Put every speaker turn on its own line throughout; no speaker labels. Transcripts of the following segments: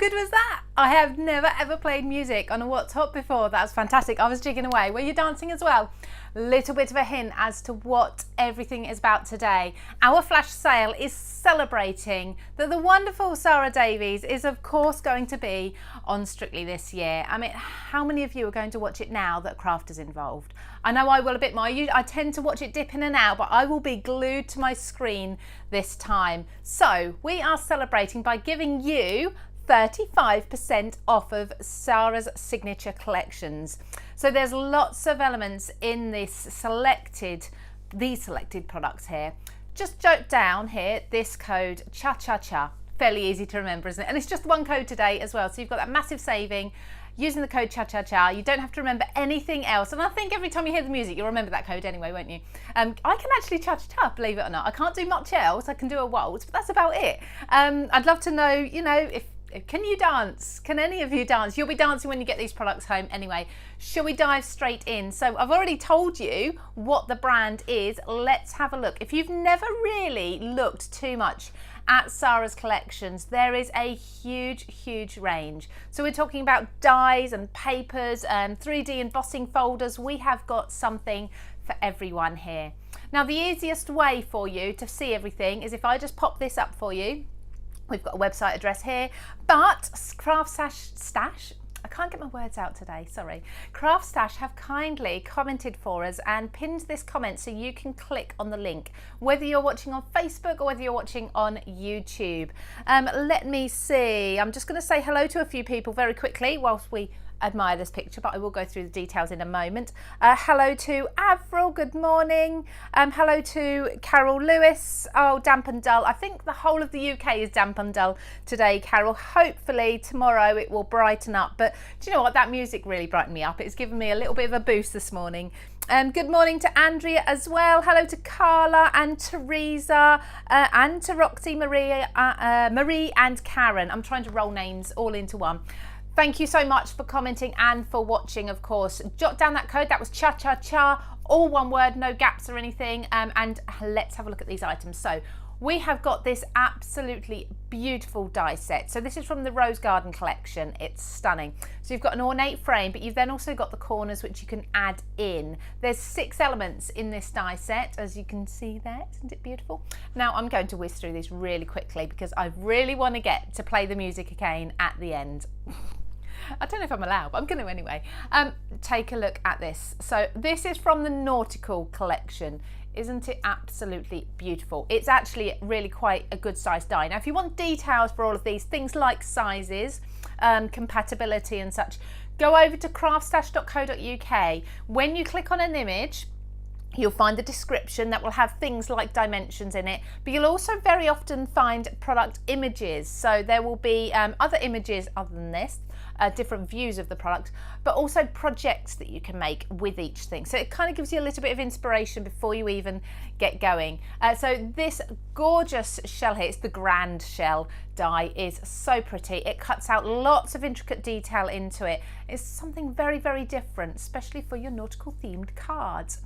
good was that? I have never ever played music on a What's Hot before. That was fantastic. I was jigging away. Were you dancing as well? Little bit of a hint as to what everything is about today. Our flash sale is celebrating that the wonderful Sara Davies is of course going to be on Strictly this year. I mean, how many of you are going to watch it now that Craft is involved? I know I will a bit more. I tend to watch it dip in and out, but I will be glued to my screen this time. So we are celebrating by giving you 35% off of Sara's signature collections. So there's lots of elements in these selected products here. Just jot down here this code cha-cha-cha. Fairly easy to remember, isn't it? And it's just one code today as well. So you've got that massive saving using the code cha-cha-cha. You don't have to remember anything else. And I think every time you hear the music, you'll remember that code anyway, won't you? I can actually cha-cha-cha, believe it or not. I can't do much else. I can do a waltz, but that's about it. I'd love to know, you know, can you dance? Can any of you dance? You'll be dancing when you get these products home anyway. Shall we dive straight in? So I've already told you what the brand is. Let's have a look. If you've never really looked too much at Sara's collections, there is a huge range. So we're talking about dies and papers and 3D embossing folders. We have got something for everyone here. Now the easiest way for you to see everything is if I just pop this up for you. We've got a website address here, but CraftStash, I can't get my words out today, sorry. CraftStash have kindly commented for us and pinned this comment so you can click on the link, whether you're watching on Facebook or whether you're watching on YouTube. Let me see, I'm just gonna say hello to a few people very quickly whilst we admire this picture, but I will go through the details in a moment. Hello to Avril, good morning. Hello to Carol Lewis. Oh, damp and dull. I think the whole of the UK is damp and dull today, Carol. Hopefully tomorrow it will brighten up. But do you know what? That music really brightened me up. It's given me a little bit of a boost this morning. Good morning to Andrea as well. Hello to Carla and Teresa and to Roxy, Marie and Karen. I'm trying to roll names all into one. Thank you so much for commenting and for watching, of course. Jot down that code. That was cha-cha-cha, all one word, no gaps or anything. And let's have a look at these items. So we have got this absolutely beautiful die set. So this is from the Rose Garden collection. It's stunning. So you've got an ornate frame, but you've then also got the corners which you can add in. There's 6 elements in this die set, as you can see there. Isn't it beautiful? Now I'm going to whiz through these really quickly because I really want to get to play the music again at the end. I don't know if I'm allowed, but I'm going to anyway. Take a look at this. So this is from the Nautical collection. Isn't it absolutely beautiful? It's actually really quite a good size die. Now, if you want details for all of these, things like sizes, compatibility and such, go over to craftstash.co.uk. When you click on an image, you'll find the description that will have things like dimensions in it, but you'll also very often find product images. So there will be other images other than this, different views of the product, but also projects that you can make with each thing. So it kind of gives you a little bit of inspiration before you even get going. So this gorgeous shell here, it's the grand shell die, is so pretty. It cuts out lots of intricate detail into it. It's something very different, especially for your nautical themed cards.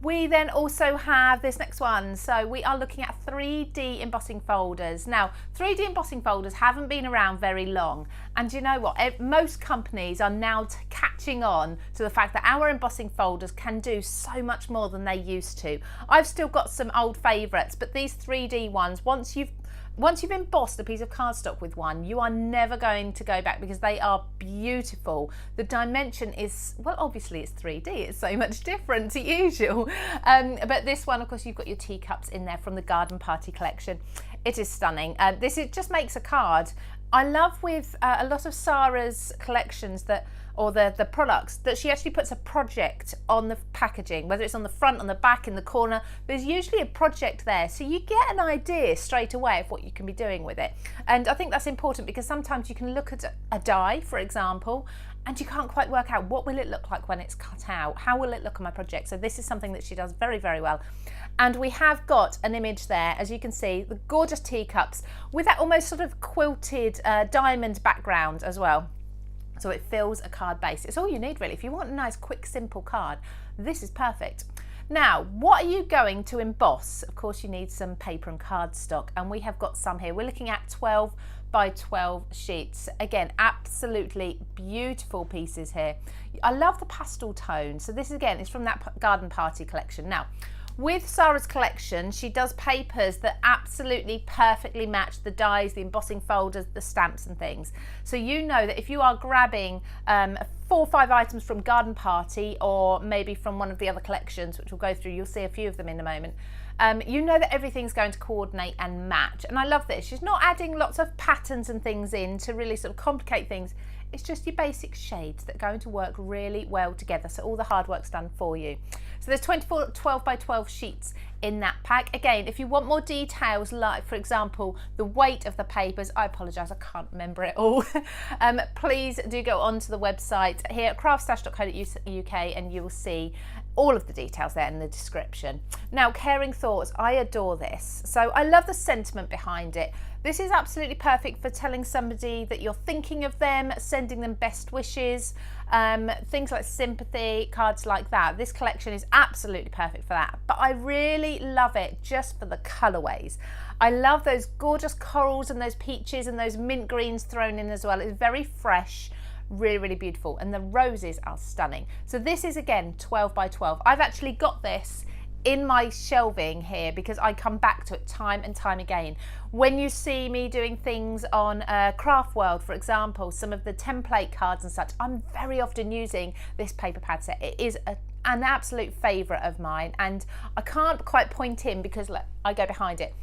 We then also have this next one. So we are looking at 3D embossing folders. Now, 3D embossing folders haven't been around very long. And you know what? Most companies are now catching on to the fact that our embossing folders can do so much more than they used to. I've still got some old favourites, but these 3D ones, once you've Once you've embossed a piece of cardstock with one, you are never going to go back because they are beautiful. The dimension is, well, obviously it's 3D, it's so much different to usual. But this one, of course, you've got your teacups in there from the Garden Party collection. It is stunning. It just makes a card. I love with a lot of Sara's collections or the products, that she actually puts a project on the packaging, whether it's on the front, on the back, in the corner. There's usually a project there, so you get an idea straight away of what you can be doing with it. And I think that's important because sometimes you can look at a die, for example, and you can't quite work out what will it look like when it's cut out, how will it look on my project. So this is something that she does very, very well. And we have got an image there, as you can see, the gorgeous teacups with that almost sort of quilted diamond background as well. So it fills a card base. It's all you need really. If you want a nice, quick, simple card, this is perfect. Now, what are you going to emboss? Of course, you need some paper and cardstock, and we have got some here. We're looking at 12 by 12 sheets. Again, absolutely beautiful pieces here. I love the pastel tone. So this again is from that Garden Party collection. Now, with Sara's collection, she does papers that absolutely perfectly match the dies, the embossing folders, the stamps and things. So you know that if you are grabbing 4 or 5 items from Garden Party, or maybe from one of the other collections, which we'll go through, you'll see a few of them in a moment, you know that everything's going to coordinate and match. And I love this. She's not adding lots of patterns and things in to really sort of complicate things. It's just your basic shades that are going to work really well together. So all the hard work's done for you. So there's 24 12 by 12 sheets in that pack. Again, if you want more details, like for example, the weight of the papers, I apologise, I can't remember it all. Please do go onto the website here at craftstash.co.uk and you will see all of the details there in the description. Now, Caring Thoughts, I adore this. So I love the sentiment behind it. This is absolutely perfect for telling somebody that you're thinking of them, sending them best wishes, things like sympathy, cards like that. This collection is absolutely perfect for that. But I really love it just for the colourways. I love those gorgeous corals and those peaches and those mint greens thrown in as well. It's very fresh. Really, really beautiful, and the roses are stunning. So this is again 12 by 12. I've actually got this in my shelving here because I come back to it time and time again. When you see me doing things on Craft World, for example, some of the template cards and such, I'm very often using this paper pad set. It is an absolute favourite of mine, and I can't quite point in because look, I go behind it.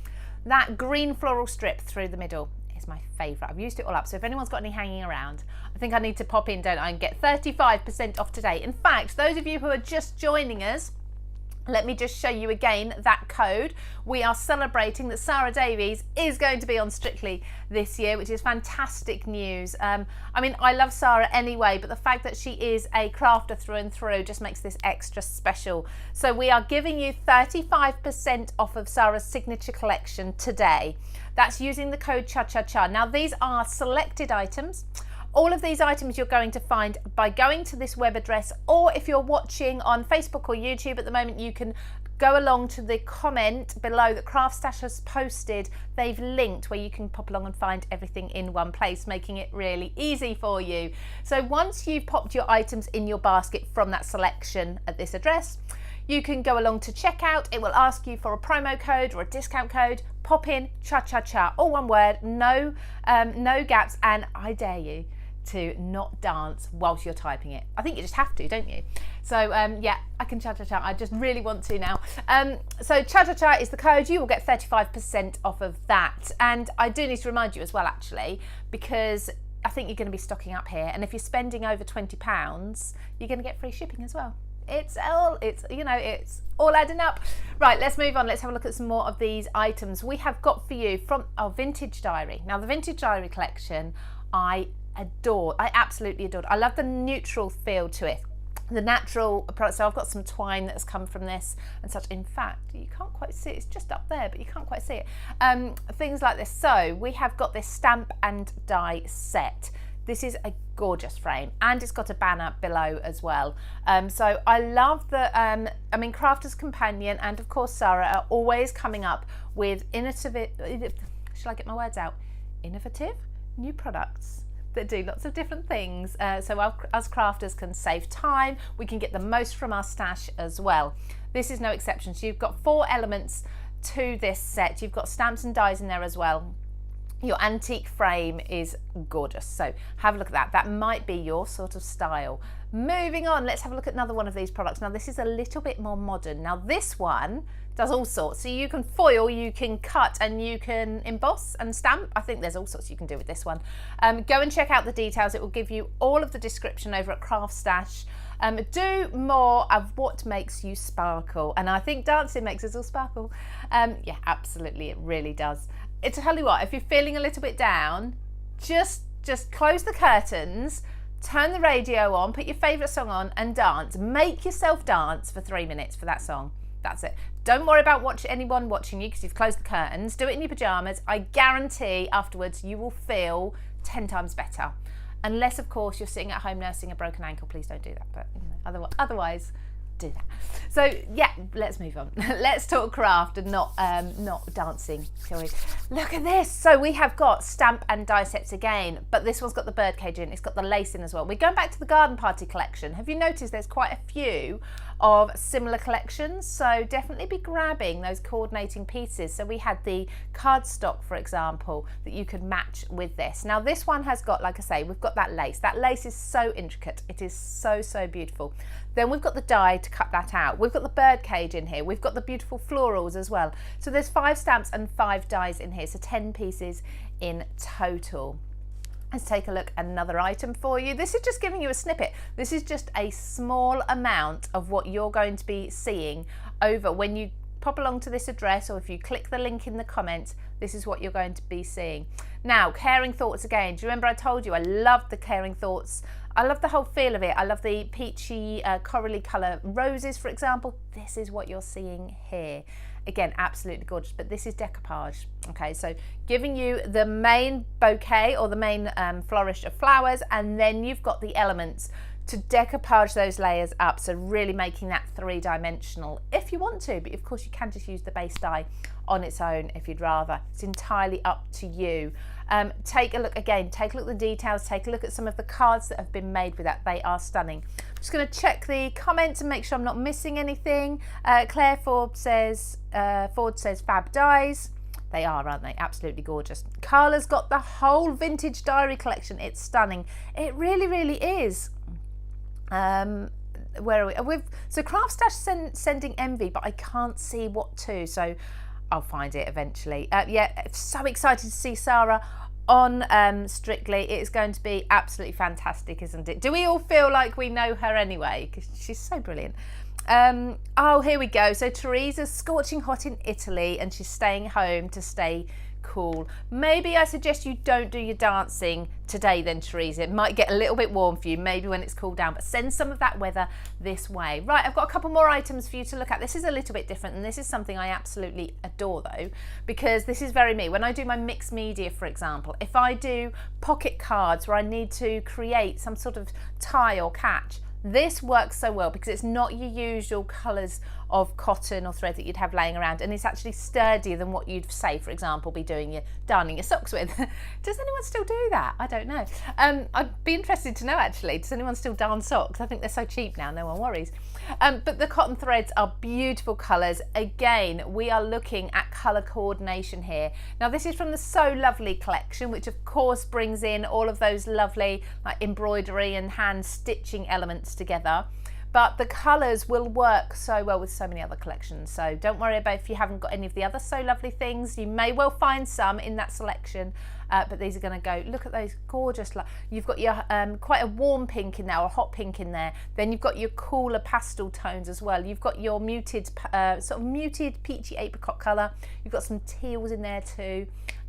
That green floral strip through the middle is my favourite. I've used it all up, so if anyone's got any hanging around, I think I need to pop in, don't I, and get 35% off today. In fact, those of you who are just joining us, let me just show you again that code. We are celebrating that Sara Davies is going to be on Strictly this year, which is fantastic news. I mean, I love Sara anyway, but the fact that she is a crafter through and through just makes this extra special. So we are giving you 35% off of Sara's signature collection today. That's using the code CHA-CHA-CHA. Now, these are selected items. All of these items you're going to find by going to this web address, or if you're watching on Facebook or YouTube at the moment, you can go along to the comment below that CraftStash has posted. They've linked where you can pop along and find everything in one place, making it really easy for you. So once you've popped your items in your basket from that selection at this address, you can go along to checkout. It will ask you for a promo code or a discount code. Pop in CHA-CHA-CHA, all one word, no gaps, and I dare you to not dance whilst you're typing it. I think you just have to, don't you? So yeah, I can cha-cha-cha. I just really want to now. So cha-cha-cha is the code. You will get 35% off of that. And I do need to remind you as well, actually, because I think you're going to be stocking up here. And if you're spending over £20, you're going to get free shipping as well. It's all adding up. Right, let's move on. Let's have a look at some more of these items we have got for you from our Vintage Diary. Now, the Vintage Diary collection, I absolutely adored. I love the neutral feel to it, the natural product. So I've got some twine that's come from this and such. In fact, you can't quite see it. It's just up there, but you can't quite see it. Things like this. So we have got this stamp and die set. This is a gorgeous frame, and it's got a banner below as well. So I love the, I mean, Crafter's Companion and of course Sara are always coming up with innovative, shall I get my words out? Innovative new products that do lots of different things. So us crafters can save time, we can get the most from our stash as well. This is no exception. So you've got 4 elements to this set. You've got stamps and dies in there as well. Your antique frame is gorgeous, so have a look at that. That might be your sort of style. Moving on, let's have a look at another one of these products. Now this is a little bit more modern. Now this one does all sorts. So you can foil, you can cut, and you can emboss and stamp. I think there's all sorts you can do with this one. Go and check out the details. It will give you all of the description over at CraftStash. Do more of what makes you sparkle. And I think dancing makes us all sparkle. Yeah, absolutely, it really does. To tell you what, if you're feeling a little bit down, just close the curtains, turn the radio on, put your favourite song on and dance. Make yourself dance for 3 minutes for that song. That's it. Don't worry about anyone watching you because you've closed the curtains. Do it in your pyjamas. I guarantee afterwards you will feel 10 times better. Unless, of course, you're sitting at home nursing a broken ankle. Please don't do that. But you know, otherwise, do that. So yeah, let's move on. Let's talk craft and not dancing, shall we? Look at this. So we have got stamp and die sets again, but this one's got the birdcage in. It's got the lace in as well. We're going back to the garden party collection. Have you noticed there's quite a few of similar collections? So definitely be grabbing those coordinating pieces. So we had the cardstock, for example, that you could match with this. Now this one has got, like I say, we've got that lace. That lace is so intricate. It is so beautiful. Then we've got the die to cut that out. We've got the bird cage in here. We've got the beautiful florals as well. So there's 5 stamps and 5 dies in here. So 10 pieces in total. Let's take a look at another item for you. This is just giving you a snippet. This is just a small amount of what you're going to be seeing over when you pop along to this address, or if you click the link in the comments, this is what you're going to be seeing. Now, Caring Thoughts again. Do you remember I told you I love the Caring Thoughts? I love the whole feel of it. I love the peachy, corally colour roses, for example. This is what you're seeing here. Again, absolutely gorgeous, but this is decoupage. Okay, so giving you the main bouquet or the main flourish of flowers, and then you've got the elements to decoupage those layers up, so really making that 3-dimensional if you want to, but of course you can just use the base die on its own if you'd rather. It's entirely up to you. Take a look again, take a look at the details, take a look at some of the cards that have been made with that. They are stunning. I'm just going to check the comments and make sure I'm not missing anything. Claire Ford says fab dies. They are, aren't they? Absolutely gorgeous. Carla's got the whole vintage diary collection. It's stunning. It really is. Where are we? So CraftStash sending envy, but I can't see what to, so I'll find it eventually. Yeah, so excited to see Sara on Strictly. It is going to be absolutely fantastic, isn't it? Do we all feel like we know her anyway? Because she's so brilliant. Oh, here we go. So Teresa's scorching hot in Italy and she's staying home to stay cool. Maybe I suggest you don't do your dancing today then, Teresa. It might get a little bit warm for you, maybe when it's cooled down, but send some of that weather this way. Right, I've got a couple more items for you to look at. This is a little bit different, and this is something I absolutely adore though, because this is very me. When I do my mixed media, for example, if I do pocket cards where I need to create some sort of tie or catch, this works so well because it's not your usual colours of cotton or thread that you'd have laying around, and it's actually sturdier than what you'd say, for example, be darning your socks with. Does anyone still do that? I don't know. I'd be interested to know actually. Does anyone still darn socks? I think they're so cheap now, no one worries. But the cotton threads are beautiful colours. Again, we are looking at colour coordination here. Now this is from the So Lovely collection, which of course brings in all of those lovely like embroidery and hand stitching elements together. But the colours will work so well with so many other collections. So don't worry about if you haven't got any of the other So Lovely things. You may well find some in that selection, but these are going to go. Look at those gorgeous. You've got your quite a warm pink in there, or a hot pink in there. Then you've got your cooler pastel tones as well. You've got your muted, sort of muted peachy apricot colour. You've got some teals in there too.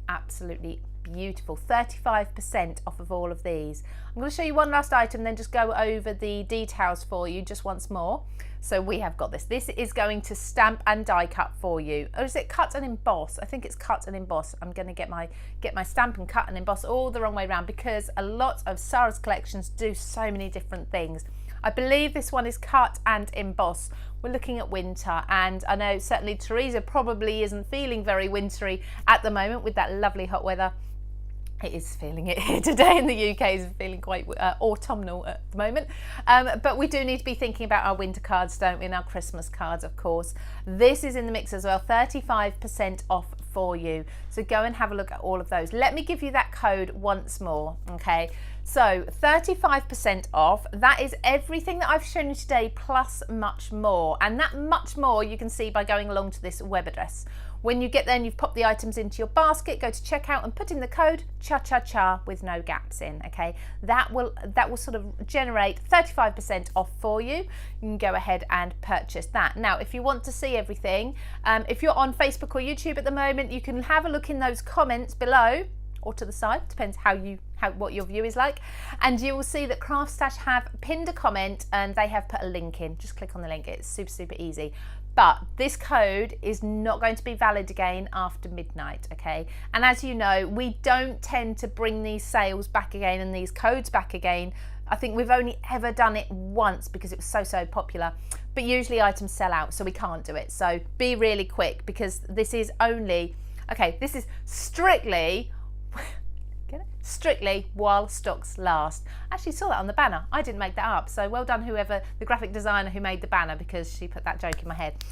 Absolutely beautiful. 35% off of all of these. I'm going to show you one last item, then just go over the details for you just once more. So we have got this. This is going to stamp and die cut for you. Or is it cut and emboss? I think it's cut and emboss. I'm going to get my stamp and cut and emboss all the wrong way around, because a lot of Sara's collections do so many different things. I believe this one is cut and emboss. We're looking at winter, and I know certainly Teresa probably isn't feeling very wintry at the moment with that lovely hot weather. It is feeling it here today in the UK. It's feeling quite autumnal at the moment. But we do need to be thinking about our winter cards, don't we? And our Christmas cards, of course. This is in the mix as well, 35% off for you. So go and have a look at all of those. Let me give you that code once more, okay? So 35% off, that is everything that I've shown you today plus much more. And that much more you can see by going along to this web address. When you get there and you've popped the items into your basket, go to checkout and put in the code cha-cha-cha with no gaps in, okay? That will sort of generate 35% off for you. You can go ahead and purchase that. Now, if you want to see everything, if you're on Facebook or YouTube at the moment, you can have a look in those comments below or to the side, depends what your view is like, and you will see that CraftStash have pinned a comment and they have put a link in. Just click on the link, it's super easy. But this code is not going to be valid again after midnight, okay? And as you know, we don't tend to bring these sales back again and these codes back again. I think we've only ever done it once because it was so popular, but usually items sell out, so we can't do it. So be really quick because this is only, okay, this is strictly while stocks last. I actually saw that on the banner. I didn't make that up. So well done whoever, the graphic designer who made the banner, because she put that joke in my head.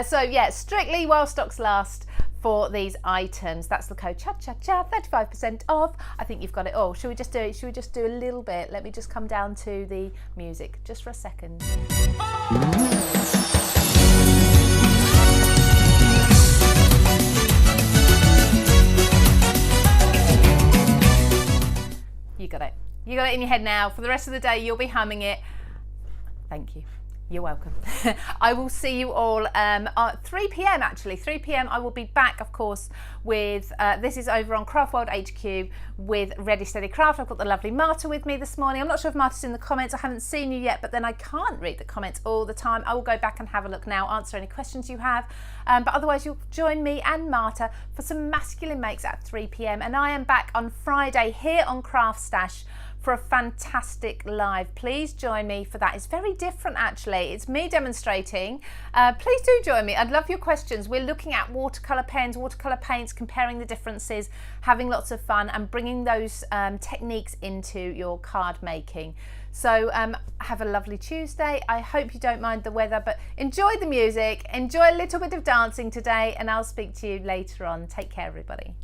So yeah, strictly while stocks last for these items. That's the code cha-cha-cha, 35% off. I think you've got it all. Should we just do it? Should we just do a little bit? Let me just come down to the music just for a second. You got it. You got it in your head now. For the rest of the day, you'll be humming it. Thank you. You're welcome. I will see you all at 3 p.m. actually. 3 p.m. I will be back, of course, with, this is over on Craft World HQ with Ready Steady Craft. I've got the lovely Marta with me this morning. I'm not sure if Marta's in the comments. I haven't seen you yet, but then I can't read the comments all the time. I will go back and have a look now, answer any questions you have. But otherwise, you'll join me and Marta for some masculine makes at 3 p.m. And I am back on Friday here on CraftStash for a fantastic live. Please join me for that. It's very different actually. It's me demonstrating. Please do join me. I'd love your questions. We're looking at watercolor pens, watercolor paints, comparing the differences, having lots of fun and bringing those techniques into your card making. So have a lovely Tuesday. I hope you don't mind the weather, but enjoy the music, enjoy a little bit of dancing today, and I'll speak to you later on. Take care, everybody.